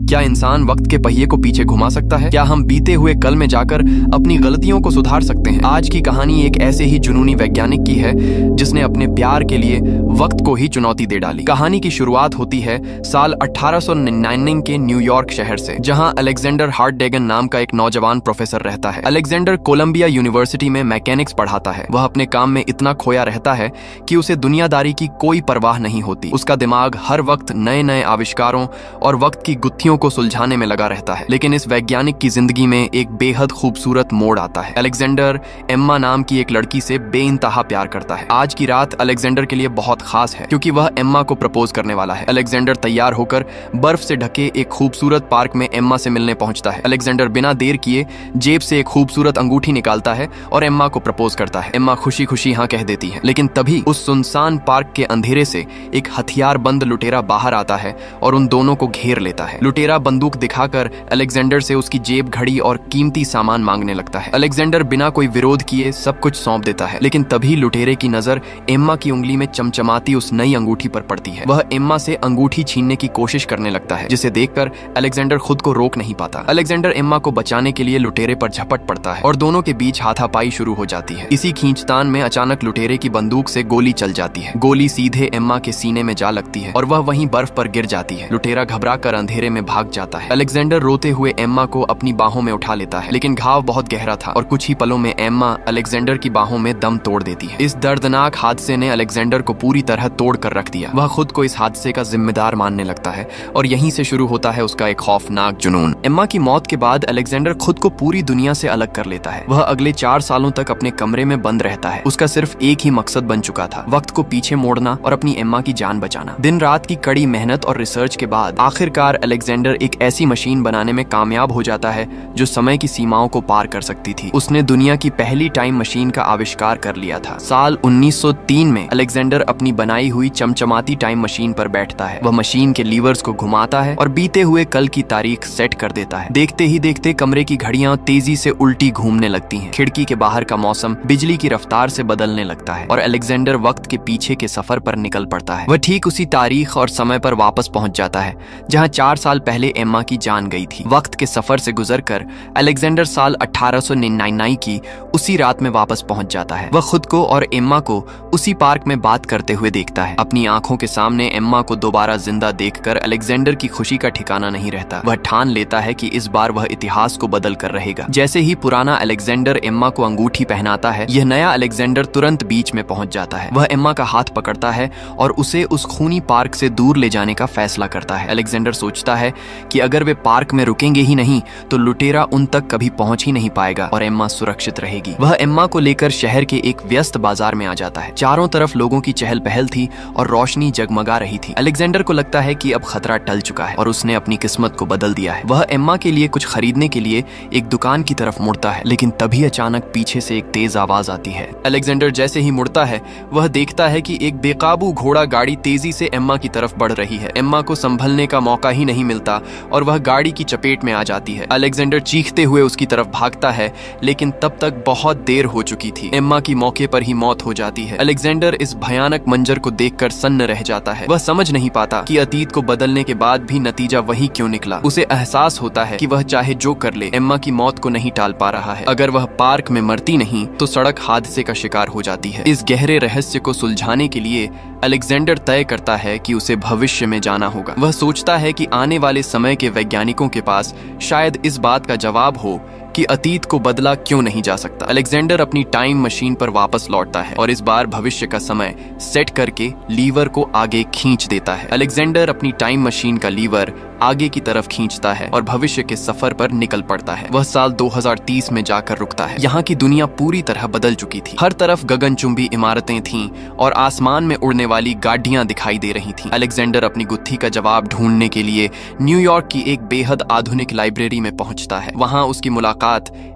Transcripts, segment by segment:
क्या इंसान वक्त के पहिए को पीछे घुमा सकता है? क्या हम बीते हुए कल में जाकर अपनी गलतियों को सुधार सकते हैं? आज की कहानी एक ऐसे ही जुनूनी वैज्ञानिक की है जिसने अपने प्यार के लिए वक्त को ही चुनौती दे डाली। कहानी की शुरुआत होती है साल 1899 के न्यूयॉर्क शहर से, जहां अलेक्जेंडर हार्टडेगन नाम का एक नौजवान प्रोफेसर रहता है। अलेक्जेंडर कोलंबिया यूनिवर्सिटी में मैकेनिक्स पढ़ाता है। वह अपने काम में इतना खोया रहता है कि उसे दुनियादारी की कोई परवाह नहीं होती। उसका दिमाग हर वक्त नए नए आविष्कारों और वक्त की गुत्थियों को सुलझाने में लगा रहता है। लेकिन इस वैज्ञानिक की जिंदगी में एक बेहद खूबसूरत मोड़ आता है। अलेक्जेंडर एम्मा नाम की एक लड़की से बेइंतहा प्यार करता है। आज की रात अलेक्जेंडर के लिए बहुत खास है क्योंकि वह एम्मा को प्रपोज करने वाला है। अलेक्जेंडर तैयार होकर बर्फ से ढके एक खूबसूरत पार्क में एम्मा से मिलने पहुंचता है। अलेक्जेंडर बिना देर किए जेब से एक खूबसूरत अंगूठी निकालता है और एम्मा को प्रपोज करता है। एम्मा खुशी खुशी हाँ कह देती है, लेकिन तभी उस सुनसान पार्क के अंधेरे से एक हथियारबंद लुटेरा बाहर आता है और उन दोनों को घेर लेता है। लुटेरा बंदूक दिखाकर अलेक्जेंडर से उसकी जेब घड़ी और कीमती सामान मांगने लगता है। अलेक्जेंडर बिना कोई विरोध किए सब कुछ सौंप देता है, लेकिन तभी लुटेरे की नजर एम्मा की उंगली में चमचमाती उस नई अंगूठी पर पड़ती है। वह एम्मा से अंगूठी छीनने की कोशिश करने लगता है, जिसे देखकर अलेक्जेंडर खुद को रोक नहीं पाता। अलेक्जेंडर एम्मा को बचाने के लिए लुटेरे पर झपट पड़ता है और दोनों के बीच हाथापाई शुरू हो जाती है। इसी खींचतान में अचानक लुटेरे की बंदूक से गोली चल जाती है। गोली सीधे एम्मा के सीने में जा लगती है और वह वहीं बर्फ पर गिर जाती है। लुटेरा घबराकर अंधेरे में भाग जाता है। अलेक्जेंडर रोते हुए एम्मा को अपनी बाहों में उठा लेता है, लेकिन घाव बहुत गहरा था और कुछ ही पलों में एम्मा अलेक्जेंडर की बाहों में दम तोड़ देती है। इस दर्दनाक हादसे ने अलेक्जेंडर को पूरी तरह तोड़ कर रख दिया। वह खुद को इस हादसे का जिम्मेदार मानने लगता है और यहीं से शुरू होता है उसका एक खौफनाक जुनून। एम्मा की मौत के बाद अलेक्जेंडर खुद को पूरी दुनिया से अलग कर लेता है। वह अगले 4 सालों तक अपने कमरे में बंद रहता है। उसका सिर्फ एक ही मकसद बन चुका था, वक्त को पीछे मोड़ना और अपनी एम्मा की जान बचाना। दिन रात की कड़ी मेहनत और रिसर्च के बाद आखिरकार अलेक्जेंडर एक ऐसी मशीन बनाने में कामयाब हो जाता है जो समय की सीमाओं को पार कर सकती थी। उसने दुनिया की पहली टाइम मशीन का आविष्कार कर लिया था। साल 1903 में अलेक्जेंडर अपनी बनाई हुई चमचमाती टाइम मशीन पर बैठता है। वह मशीन के लीवर्स को घुमाता है और बीते हुए कल की तारीख सेट कर देता है। देखते ही देखते कमरे की घड़ियां तेजी से उल्टी घूमने लगती हैं। खिड़की के बाहर का मौसम बिजली की रफ्तार से बदलने लगता है और अलेक्जेंडर वक्त के पीछे के सफर पर निकल पड़ता है। वह ठीक उसी तारीख और समय पर वापस पहुंच जाता है जहां 4 साल पहले एम्मा की जान गई थी। वक्त के सफर से गुजरकर अलेक्जेंडर साल 1899 की उसी रात में वापस पहुंच जाता है। वह खुद को और एम्मा को उसी पार्क में बात करते हुए देखता है। अपनी आंखों के सामने एम्मा को दोबारा जिंदा देखकर अलेक्जेंडर की खुशी का ठिकाना नहीं रहता। वह ठान लेता है कि इस बार वह इतिहास को बदल कर रहेगा। जैसे ही पुराना अलेक्जेंडर एम्मा को अंगूठी पहनाता है, यह नया अलेक्जेंडर तुरंत बीच में पहुंच जाता है। वह एम्मा का हाथ पकड़ता है और उसे उस खूनी पार्क से दूर ले जाने का फैसला करता है। अलेक्जेंडर सोचता है कि अगर वे पार्क में रुकेंगे ही नहीं तो लुटेरा उन तक कभी पहुंच ही नहीं पाएगा और एम्मा सुरक्षित रहेगी। वह एम्मा को लेकर शहर के एक व्यस्त बाजार में आ जाता है। चारों तरफ लोगों की चहल पहल थी और रोशनी जगमगा रही थी। अलेक्जेंडर को लगता है कि अब खतरा टल चुका है और उसने अपनी किस्मत को बदल दिया है। वह एम्मा के लिए कुछ खरीदने के लिए एक दुकान की तरफ मुड़ता है, लेकिन तभी अचानक पीछे से एक तेज आवाज आती है। अलेक्जेंडर जैसे ही मुड़ता है, वह देखता है कि एक बेकाबू घोड़ा गाड़ी तेजी से एम्मा की तरफ बढ़ रही है। एम्मा को संभलने का मौका ही नहीं मिलता और वह गाड़ी की चपेट में आ जाती है। अलेक्जेंडर चीखते हुए उसकी तरफ भागता है, लेकिन तब तक बहुत देर हो चुकी थी। एम्मा की मौके पर ही मौत हो जाती है। अलेक्जेंडर इस भयानक मंजर को देखकर सन्न रह जाता है। वह समझ नहीं पाता कि अतीत को बदलने के बाद भी नतीजा वही क्यों निकला। उसे एहसास होता है कि वह चाहे जो कर ले, एम्मा की मौत को नहीं टाल पा रहा है। अगर वह पार्क में मरती नहीं तो सड़क हादसे का शिकार हो जाती है। इस गहरे रहस्य को सुलझाने के लिए अलेक्जेंडर तय करता है कि उसे भविष्य में जाना होगा। वह सोचता है कि आने वाले समय के वैज्ञानिकों के पास शायद इस बात का जवाब हो कि अतीत को बदला क्यों नहीं जा सकता। अलेक्जेंडर अपनी टाइम मशीन पर वापस लौटता है और इस बार भविष्य का समय सेट करके लीवर को आगे खींच देता है। अलेक्जेंडर अपनी टाइम मशीन का लीवर आगे की तरफ खींचता है और भविष्य के सफर पर निकल पड़ता है। वह साल 2030 में जाकर रुकता है। यहाँ की दुनिया पूरी तरह बदल चुकी थी। हर तरफ गगनचुंबी इमारतें थीं और आसमान में उड़ने वाली गाड़ियां दिखाई दे रही थीं। अलेक्जेंडर अपनी गुत्थी का जवाब ढूंढने के लिए न्यूयॉर्क की एक बेहद आधुनिक लाइब्रेरी में पहुंचता है। वहां उसकी मुलाकात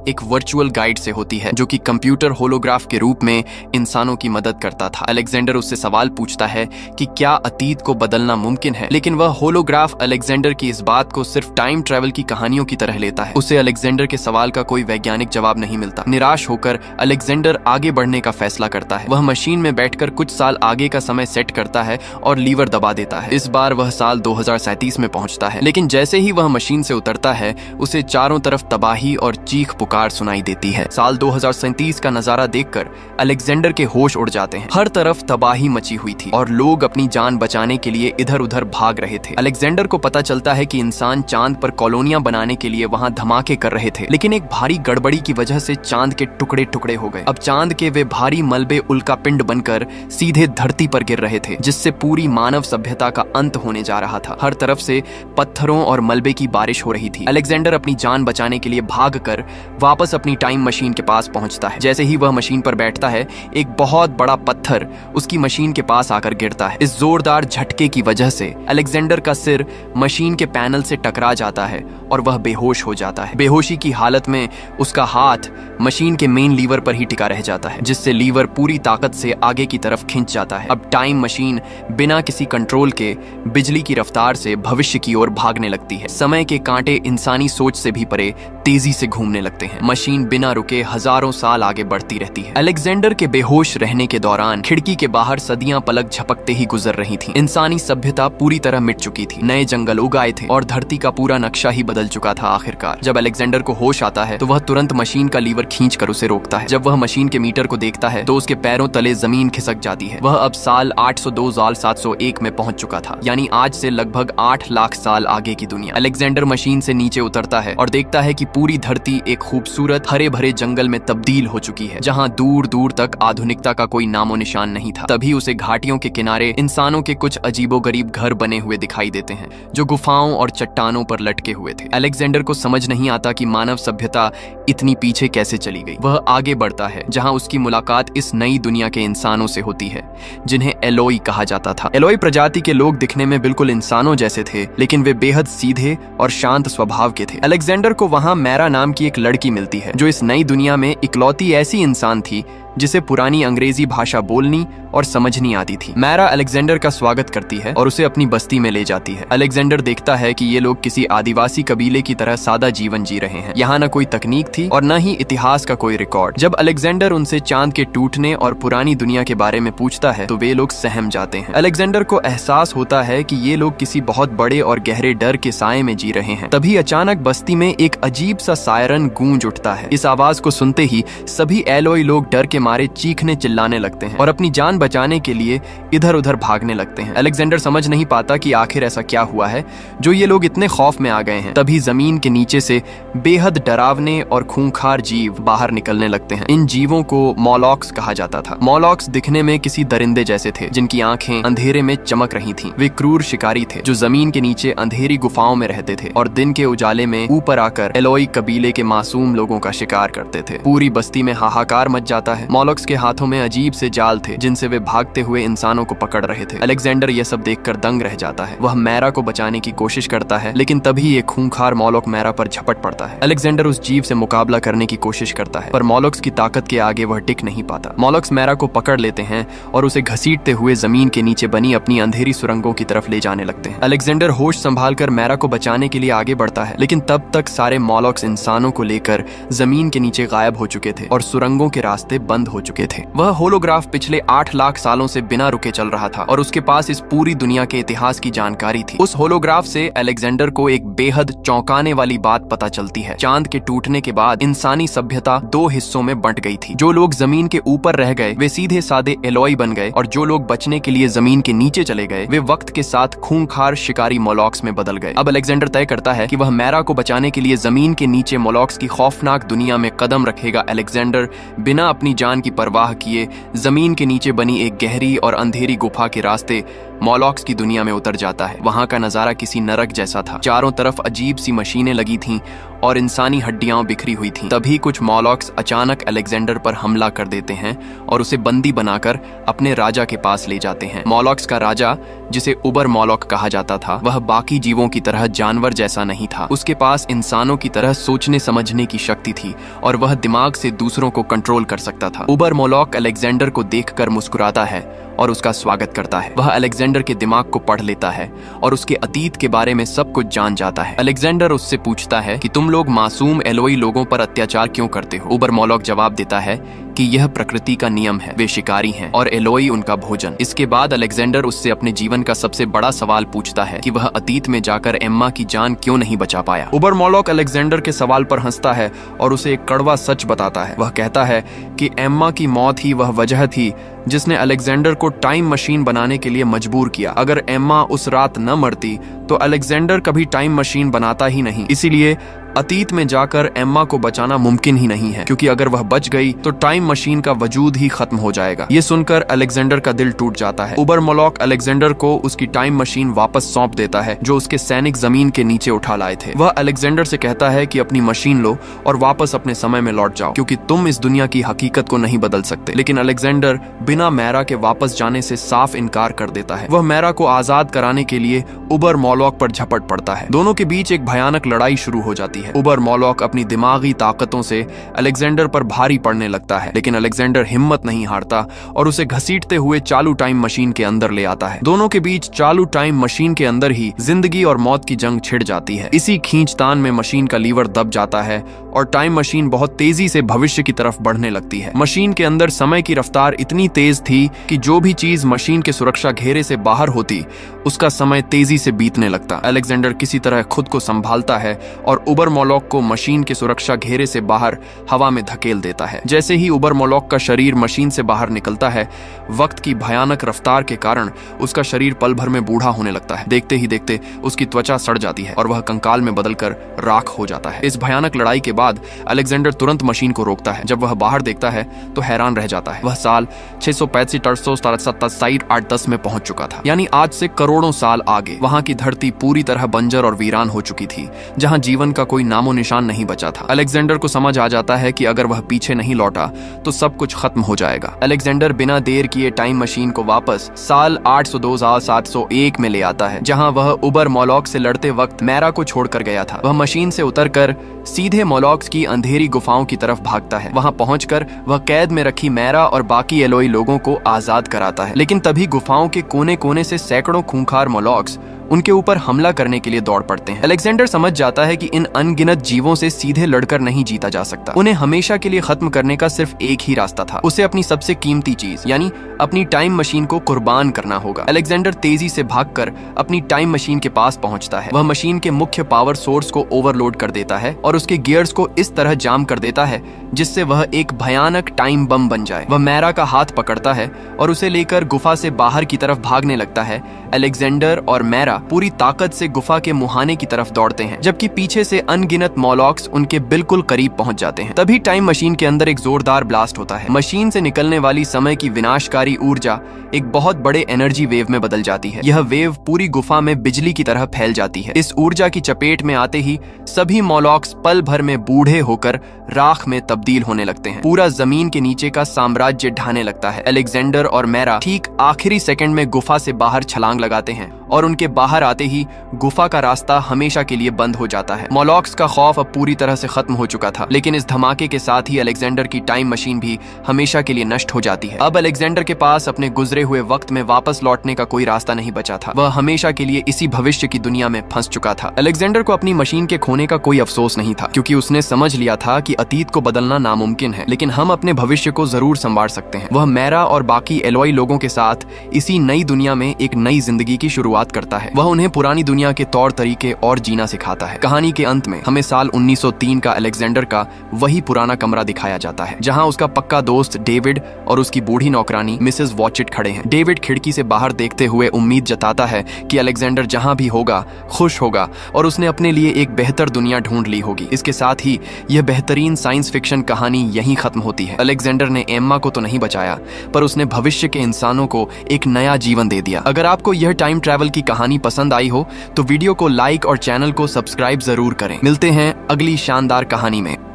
एक वर्चुअल गाइड से होती है जो कि कंप्यूटर होलोग्राफ के रूप में इंसानों की मदद करता था। अलेक्जेंडर उससे सवाल पूछता है कि क्या अतीत को बदलना मुमकिन है, लेकिन वह होलोग्राफ अलेक्जेंडर अलेक्जेंडर की इस बात को सिर्फ टाइम ट्रेवल की कहानियों की तरह लेता है। उसे अलेक्जेंडर के सवाल का कोई वैज्ञानिक जवाब नहीं मिलता। निराश होकर अलेक्जेंडर आगे बढ़ने का फैसला करता है। वह मशीन में बैठकर कुछ साल आगे का समय सेट करता है और लीवर दबा देता है। इस बार वह साल 2037 में पहुंचता है, लेकिन जैसे ही वह मशीन से उतरता है उसे चारों तरफ तबाही और चीख पुकार सुनाई देती है। साल 2037 का नजारा देखकर अलेक्जेंडर के होश उड़ जाते हैं। हर तरफ तबाही मची हुई थी और लोग अपनी जान बचाने के लिए इधर उधर भाग रहे थे। अलेक्जेंडर को पता चलता है कि इंसान चांद पर कॉलोनियां बनाने के लिए वहां धमाके कर रहे थे, लेकिन एक भारी गड़बड़ी की वजह से चांद के टुकड़े टुकड़े हो गए। अब चांद के वे भारी मलबे उल्कापिंड बनकर सीधे धरती पर गिर रहे थे, जिससे पूरी मानव सभ्यता का अंत होने जा रहा था। हर तरफ से पत्थरों और मलबे की बारिश हो रही थी। अलेक्जेंडर अपनी जान बचाने के लिए भागकर वापस अपनी टाइम मशीन के पास पहुंचता है। जैसे ही वह मशीन पर बैठता है, एक बहुत बड़ा पत्थर उसकी मशीन के पास आकर गिरता है। इस जोरदार झटके की वजह से अलेक्जेंडर का सिर मशीन के पैनल से टकरा जाता है और वह बेहोश हो जाता है। बेहोशी की हालत में उसका हाथ मशीन के मेन लीवर पर ही टिका रह जाता है, जिससे लीवर पूरी ताकत से आगे की तरफ खिंच जाता है। अब टाइम मशीन बिना किसी कंट्रोल के बिजली की रफ्तार से भविष्य की ओर भागने लगती है। समय के कांटे इंसानी सोच से भी परे तेजी से घूमने लगते हैं। मशीन बिना रुके हजारों साल आगे बढ़ती रहती है। अलेक्जेंडर के बेहोश रहने के दौरान खिड़की के बाहर सदियां पलक झपकते ही गुजर रही थी। इंसानी सभ्यता पूरी तरह मिट चुकी थी। नए जंगल उग आए थे और धरती का पूरा नक्शा ही बदल चुका था। आखिरकार जब अलेक्जेंडर को होश आता है तो वह तुरंत मशीन का लीवर खींचकर उसे रोकता है। जब वह मशीन के मीटर को देखता है तो उसके पैरों तले जमीन खिसक जाती है। वह अब साल 802,701 में पहुंच चुका था, यानी आज से लगभग 8 लाख साल आगे की दुनिया। अलेक्जेंडर मशीन से नीचे उतरता है और देखता है कि पूरी धरती एक खूबसूरत हरे भरे जंगल में तब्दील हो चुकी है, जहां दूर दूर तक आधुनिकता का कोई नामो निशान नहीं था। तभी उसे घाटियों के किनारे इंसानों के कुछ अजीबोगरीब घर बने हुए दिखाई देते हैं, जो गुफाओं और चट्टानों पर लटके हुए थे। अलेक्जेंडर को समझ नहीं आता कि मानव सभ्यता इतनी पीछे कैसे चली गई। वह आगे बढ़ता है, जहां उसकी मुलाकात इस नई दुनिया के इंसानों से होती है, जिन्हें एलोई कहा जाता था। एलोई प्रजाति के लोग दिखने में बिल्कुल इंसानों जैसे थे, लेकिन वे बेहद सीधे और शांत स्वभाव के थे। अलेक्जेंडर को वहां मैरा नाम की एक लड़की मिलती है, जो इस नई दुनिया में इकलौती ऐसी इंसान थी जिसे पुरानी अंग्रेजी भाषा बोलनी और समझनी आती थी। मैरा अलेक्जेंडर का स्वागत करती है और उसे अपनी बस्ती में ले जाती है। अलेक्जेंडर देखता है कि ये लोग किसी आदिवासी कबीले की तरह सादा जीवन जी रहे हैं। यहाँ न कोई तकनीक थी और न ही इतिहास का कोई रिकॉर्ड। जब अलेक्जेंडर उनसे चांद के टूटने और पुरानी दुनिया के बारे में पूछता है तो वे लोग सहम जाते हैं। अलेक्जेंडर को एहसास होता है कि ये लोग किसी बहुत बड़े और गहरे डर के साए में जी रहे हैं। तभी अचानक बस्ती में एक अजीब सा सायरन गूंज उठता है। इस आवाज को सुनते ही सभी एलोई लोग डर के मारे चीखने चिल्लाने लगते हैं और अपनी जान बचाने के लिए इधर उधर भागने लगते हैं। अलेक्जेंडर समझ नहीं पाता कि आखिर ऐसा क्या हुआ है जो ये लोग इतने खौफ में आ गए हैं। तभी जमीन के नीचे से बेहद डरावने और खूंखार जीव बाहर निकलने लगते हैं। इन जीवों को मॉलॉक्स कहा जाता था। मॉलॉक्स दिखने में किसी दरिंदे जैसे थे, जिनकी आंखें अंधेरे में चमक रही थीं। वे क्रूर शिकारी थे जो जमीन के नीचे अंधेरी गुफाओं में रहते थे और दिन के उजाले में ऊपर आकर एलोई कबीले के मासूम लोगों का शिकार करते थे। पूरी बस्ती में हाहाकार मच जाता है। मॉलॉक्स के हाथों में अजीब से जाल थे, जिनसे वे भागते हुए इंसानों को पकड़ रहे थे। अलेक्जेंडर यह सब देखकर दंग रह जाता है। वह मैरा को बचाने की कोशिश करता है, लेकिन तभी एक खूंखार मॉलॉक मैरा पर झपट पड़ता है। अलेक्जेंडर उस जीव से मुकाबला करने की कोशिश करता है, पर मॉलॉक्स की ताकत के आगे वह टिक नहीं पाता। मॉलॉक्स मैरा को पकड़ लेते हैं और उसे घसीटते हुए जमीन के नीचे बनी अपनी अंधेरी सुरंगों की तरफ ले जाने लगते हैं। अलेक्जेंडर होश संभालकर मैरा को बचाने के लिए आगे बढ़ता है, लेकिन तब तक सारे मॉलॉक्स इंसानों को लेकर जमीन के नीचे गायब हो चुके थे और सुरंगों के रास्ते बंद हो चुके थे। वह होलोग्राफ पिछले 8 लाख सालों से बिना रुके चल रहा था और उसके पास इस पूरी दुनिया के इतिहास की जानकारी थी। उस होलोग्राफ से अलेक्जेंडर को एक बेहद चौंकाने वाली बात पता चलती है। चांद के टूटने के बाद इंसानी सभ्यता 2 हिस्सों में बंट गई थी। जो लोग जमीन के ऊपर रह गए वे सीधे सादे एलोई बन गए और जो लोग बचने के लिए जमीन के नीचे चले गए वे वक्त के साथ खूंखार शिकारी मॉलॉक्स में बदल गए। अब अलेक्जेंडर तय करता है कि वह मैरा को बचाने के लिए जमीन के नीचे मॉलॉक्स की खौफनाक दुनिया में कदम रखेगा। अलेक्जेंडर बिना अपनी जान की परवाह किए जमीन के नीचे बनी एक गहरी और अंधेरी गुफा के रास्ते मॉलॉक्स की दुनिया में उतर जाता है। वहां का नजारा किसी नरक जैसा था। चारों तरफ अजीब सी मशीनें लगी थीं और इंसानी हड्डियां बिखरी हुई थीं। तभी कुछ मॉलॉक्स अचानक अलेक्जेंडर पर हमला कर देते हैं और उसे बंदी बनाकर अपने राजा के पास ले जाते हैं। मॉलॉक्स का राजा, जिसे उबर मॉलॉक कहा जाता था, वह बाकी जीवों की तरह जानवर जैसा नहीं था। उसके पास इंसानों की तरह सोचने समझने की शक्ति थी और वह दिमाग से दूसरों को कंट्रोल कर सकता था। उबर मॉलॉक अलेक्जेंडर को देखकर मुस्कुराता है और उसका स्वागत करता है। वह अलेक्जेंडर के दिमाग को पढ़ लेता है और उसके अतीत के बारे में सब कुछ जान जाता है। अलेक्जेंडर उससे पूछता है कि तुम लोग मासूम एलोई लोगों पर अत्याचार क्यों करते हो। उबर मॉलोक जवाब देता है कि यह प्रकृति का नियम है, वे शिकारी हैं और एलोई उनका भोजन। इसके बाद अलेक्जेंडर उससे अपने जीवन का सबसे बड़ा सवाल पूछता है कि वह अतीत में जाकर एम्मा की जान क्यों नहीं बचा पाया। उबर मॉलोक अलेक्जेंडर के सवाल पर हंसता है और उसे एक कड़वा सच बताता है। वह कहता है कि एम्मा की मौत ही वह वजह थी जिसने अलेक्जेंडर को टाइम मशीन बनाने के लिए मजबूर किया। अगर एम्मा उस रात न मरती तो अलेक्जेंडर कभी टाइम मशीन बनाता ही नहीं। इसीलिए अतीत में जाकर एम्मा को बचाना मुमकिन ही नहीं है, क्योंकि अगर वह बच गई तो टाइम मशीन का वजूद ही खत्म हो जाएगा। ये सुनकर अलेक्जेंडर का दिल टूट जाता है। उबर मॉलोक अलेक्जेंडर को उसकी टाइम मशीन वापस सौंप देता है जो उसके सैनिक जमीन के नीचे उठा लाए थे। वह अलेक्जेंडर से कहता है कि अपनी मशीन लो और वापस अपने समय में लौट जाओ, क्योंकि तुम इस दुनिया की हकीकत को नहीं बदल सकते। लेकिन अलेक्जेंडर बिना मैरा के वापस जाने से साफ इनकार कर देता है। वह मैरा को आजाद कराने के लिए उबर मॉलोक पर झपट पड़ता है। दोनों के बीच एक भयानक लड़ाई शुरू हो जाती है। उबर मॉलोक अपनी दिमागी ताकतों से अलेक्जेंडर पर भारी पड़ने लगता है, लेकिन अलेक्जेंडर हिम्मत नहीं हारता और उसे घसीटते हुए चालू टाइम मशीन के अंदर ले आता है। दोनों के बीच चालू टाइम मशीन के अंदर ही जिंदगी और मौत की जंग छिड़ जाती है। इसी खींचतान में मशीन का लीवर दब जाता है और टाइम मशीन बहुत तेजी से भविष्य की तरफ बढ़ने लगती है। मशीन के अंदर समय की रफ्तार इतनी तेज थी कि जो भी चीज मशीन के सुरक्षा घेरे से बाहर होती उसका समय तेजी से बीतने लगता। अलेक्जेंडर किसी तरह खुद को संभालता है और उबर मॉलोक को मशीन के सुरक्षा घेरे से बाहर हवा में धकेल देता है। जैसे ही उबर मॉलोक का शरीर मशीन से बाहर निकलता है, वक्त की भयानक रफ्तार के कारण उसका शरीर पल भर में बूढ़ा होने लगता है। देखते ही देखते उसकी त्वचा सड़ जाती है और वह कंकाल में बदलकर राख हो जाता है। इस भयानक लड़ाई के बाद अलेक्जेंडर तुरंत मशीन को रोकता है। जब वह बाहर देखता है तो हैरान रह जाता है। वह साल 635 में पहुंच चुका था, यानी आज से करोड़ों साल आगे। वहां की धरती पूरी तरह बंजर और वीरान हो चुकी थी, जहां जीवन का कोई नामो निशान नहीं बचा था। अलेक्जेंडर को समझ आ जाता है कि अगर वह पीछे नहीं लौटा तो सब कुछ खत्म हो जाएगा। अलेक्जेंडर बिना देर किए टाइम मशीन को वापस साल 802,701 में ले आता है, जहां वह उबर मॉलोक से लड़ते वक्त मैरा को छोड़कर गया था। वह मशीन से उतरकर सीधे मॉलोक्स की अंधेरी गुफाओं की तरफ भागता है। वहां पहुंचकर वह कैद में रखी मैरा और बाकी एलोई लोगों को आजाद कराता है। लेकिन तभी गुफाओं के कोने कोने से सैकड़ों खूंखार मॉलोक्स उनके ऊपर हमला करने के लिए दौड़ पड़ते हैं। अलेक्जेंडर समझ जाता है कि इन अनगिनत जीवों से सीधे लड़कर नहीं जीता जा सकता। उन्हें हमेशा के लिए खत्म करने का सिर्फ एक ही रास्ता था, उसे अपनी सबसे कीमती चीज यानी अपनी टाइम मशीन को कुर्बान करना होगा। अलेक्जेंडर तेजी से भागकर अपनी टाइम मशीन के पास पहुंचता है। वह मशीन के मुख्य पावर सोर्स को ओवरलोड कर देता है और उसके गियर्स को इस तरह जाम कर देता है जिससे वह एक भयानक टाइम बम बन जाए। वह मैरा का हाथ पकड़ता है और उसे लेकर गुफा से बाहर की तरफ भागने लगता है। अलेक्जेंडर और मैरा पूरी ताकत से गुफा के मुहाने की तरफ दौड़ते हैं, जबकि पीछे से अनगिनत मॉलोक्स उनके बिल्कुल करीब पहुंच जाते हैं। तभी टाइम मशीन के अंदर एक जोरदार ब्लास्ट होता है। मशीन से निकलने वाली समय की विनाशकारी ऊर्जा एक बहुत बड़े एनर्जी वेव में बदल जाती है। यह वेव पूरी गुफा में बिजली की तरह फैल जाती है। इस ऊर्जा की चपेट में आते ही सभी मॉलोक्स पल भर में बूढ़े होकर राख में तब्दील होने लगते हैं। पूरा जमीन के नीचे का साम्राज्य ढहने लगता है। अलेक्जेंडर और मैरा ठीक आखिरी सेकंड में गुफा से बाहर छलांग लगाते हैं और उनके बाहर आते ही गुफा का रास्ता हमेशा के लिए बंद हो जाता है। मॉलोक्स का खौफ अब पूरी तरह से खत्म हो चुका था, लेकिन इस धमाके के साथ ही अलेक्जेंडर की टाइम मशीन भी हमेशा के लिए नष्ट हो जाती है। अब अलेक्जेंडर के पास अपने गुजरे हुए वक्त में वापस लौटने का कोई रास्ता नहीं बचा था। वह हमेशा के लिए इसी भविष्य की दुनिया में फंस चुका था। अलेक्जेंडर को अपनी मशीन के खोने का कोई अफसोस नहीं था, क्योंकि उसने समझ लिया था कि अतीत को बदलना नामुमकिन है, लेकिन हम अपने भविष्य को जरूर संवार सकते हैं। वह मैरा और बाकी एलोई लोगों के साथ इसी नई दुनिया में एक नई जिंदगी की शुरुआत करता है। वह उन्हें पुरानी दुनिया के तौर तरीके और जीना सिखाता है। कहानी के अंत में हमें साल 1903 का अलेक्जेंडर का वही पुराना कमरा दिखाया जाता है, जहां उसका पक्का दोस्त डेविड और उसकी बूढ़ी नौकरानी मिसेस वॉचिट खड़े हैं। डेविड खिड़की से बाहर देखते हुए उम्मीद जताता है कि अलेक्जेंडर जहां भी होगा खुश होगा और उसने अपने लिए एक बेहतर दुनिया ढूंढ ली होगी। इसके साथ ही यह बेहतरीन साइंस फिक्शन कहानी यहीं खत्म होती है। अलेक्जेंडर ने एम्मा को तो नहीं बचाया, पर उसने भविष्य के इंसानों को एक नया जीवन दे दिया। अगर आपको यह टाइम ट्रैवल की कहानी पसंद आई हो तो वीडियो को लाइक और चैनल को सब्सक्राइब जरूर करें। मिलते हैं अगली शानदार कहानी में।